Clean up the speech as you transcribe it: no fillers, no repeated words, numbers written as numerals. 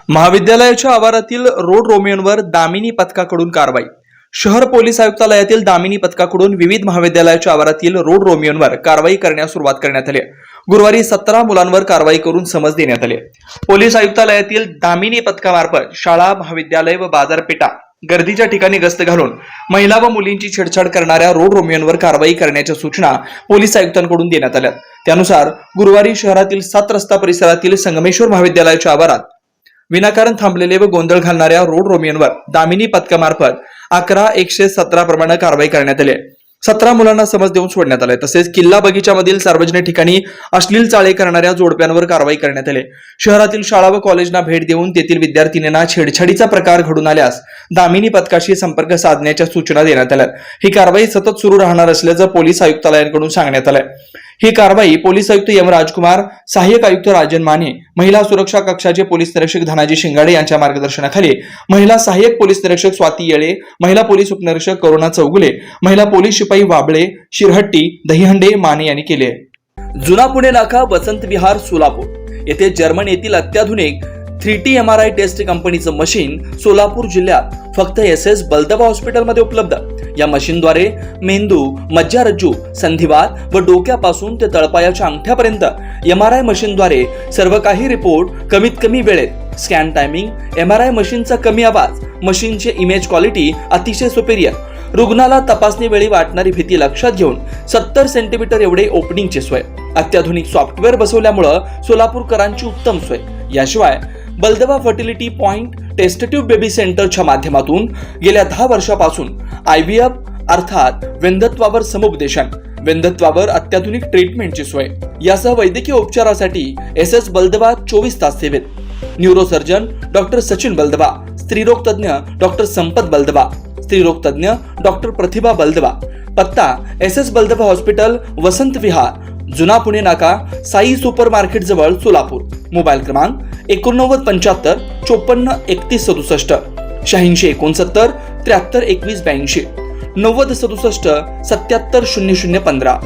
महाविद्यालयाच्या आवारातील रोड रोमियोंवर दामिनी पथकाकडून कारवाई। शहर पोलीस आयुक्तालयातील दामिनी पथकाकडून विविध महाविद्यालयाच्या आवारातील रोड रोमियोंवर कारवाई करण्यास सुरुवात करण्यात आली। गुरुवारी 17 मुलांवर कारवाई करून समज देण्यात आले। पोलीस आयुक्तालयातील दामिनी पथकामार्फत शाळा, महाविद्यालय व बाजारपेठा गर्दीच्या ठिकाणी गस्त घालून महिला व मुलींची छेडछाड करणाऱ्या रोड रोमियोंवर कारवाई करण्याच्या सूचना पोलीस आयुक्तांकडून देण्यात आल्या। त्यानुसार गुरुवारी शहरातील 7 रस्ता परिसरातील संगमेश्वर महाविद्यालयाच्या आवारात विनाकारण थांबलेले व गोंधळ घालणाऱ्या रोड रोमियोंवर दामिनी पथकामार्फत 11-117 प्रमाणे कारवाई करण्यात आली। 17 मुलांना समज देऊन सोडण्यात आले। तसेच किल्ला बगीच्यामधील सार्वजनिक ठिकाणी अश्लील चाळे करणाऱ्या जोडप्यांवर कारवाई करण्यात आली। शहरातील शाळा व कॉलेजना भेट देऊन तेथील विद्यार्थिनींना छेडछाडीचा प्रकार घडून आल्यास दामिनी पथकाशी संपर्क साधण्याच्या सूचना देण्यात आल्या। ही कारवाई सतत सुरू राहणार असल्याचं पोलीस आयुक्तालयाकडून सांगण्यात आलं। ही कारवाई पोलीस आयुक्त एम राजकुमार, सहाय्यक आयुक्त राजन माने, महिला सुरक्षा कक्षाचे पोलीस निरीक्षक धनाजी शिंगाडे यांच्या मार्गदर्शनाखाली महिला सहाय्यक पोलीस निरीक्षक स्वाती येळे, महिला पोलीस उपनिरीक्षक करुणा चौगुले, महिला पोलीस शिपाई वाबळे, शिरहट्टी, दहीहंडे, माने यांनी केले। जुना पुणे नाका, वसंत विहार, सोलापूर येथे जर्मन येथील अत्याधुनिक 3T MRI टेस्ट कंपनीचं मशीन सोलापूर जिल्ह्यात फक्त SS बलदबा हॉस्पिटलमध्ये उपलब्ध। या मशीनद्वारे मेंदू, मज्जारज्जू, संधिवात व डोक्यापासून ते तळपायाच्या अंगठ्यापर्यंत MRI मशीनद्वारे सर्व काही रिपोर्ट कमीत कमी वेळेत, स्कॅन टायमिंग, MRI मशीनचा कमी आवाज, मशीनचे इमेज क्वालिटी अतिशय सुपेरियर, रुग्णाला तपासणी वेळी वाटणारी भीती लक्षात घेऊन 70 सेंटीमीटर एवढे ओपनिंगची सोय, अत्याधुनिक सॉफ्टवेअर बसवल्यामुळे सोलापूरकरांची उत्तम सोय। याशिवाय बलदबा फर्टिलिटी पॉइंट टेस्टेटिव्ह बेबी सेंटरच्या माध्यमातून गेल्या 10 वर्षापासून IVF अर्थात वेंधत्वावर समुपदेशन, वेंधत्वावर अत्याधुनिक ट्रीटमेंटची सोय, यासह वैद्यकीय उपचारासाठी SS बलदबा 24 तास सेवेत। न्यूरोसर्जन डॉक्टर सचिन बलदबा, स्त्रीरोग तज्ञ डॉक्टर संपत बलदबा, स्त्रीरोग तज्ञ डॉक्टर प्रतिभा बलदबा। पत्ता SS बलदबा हॉस्पिटल, वसंत विहार, जुना पुणे नाका, साई सुपर मार्केट जवळ, सोलापूर। मोबाईल क्रमांक 8975 54 31 67, 86 69 73 21 82, 90 67 77 00 15।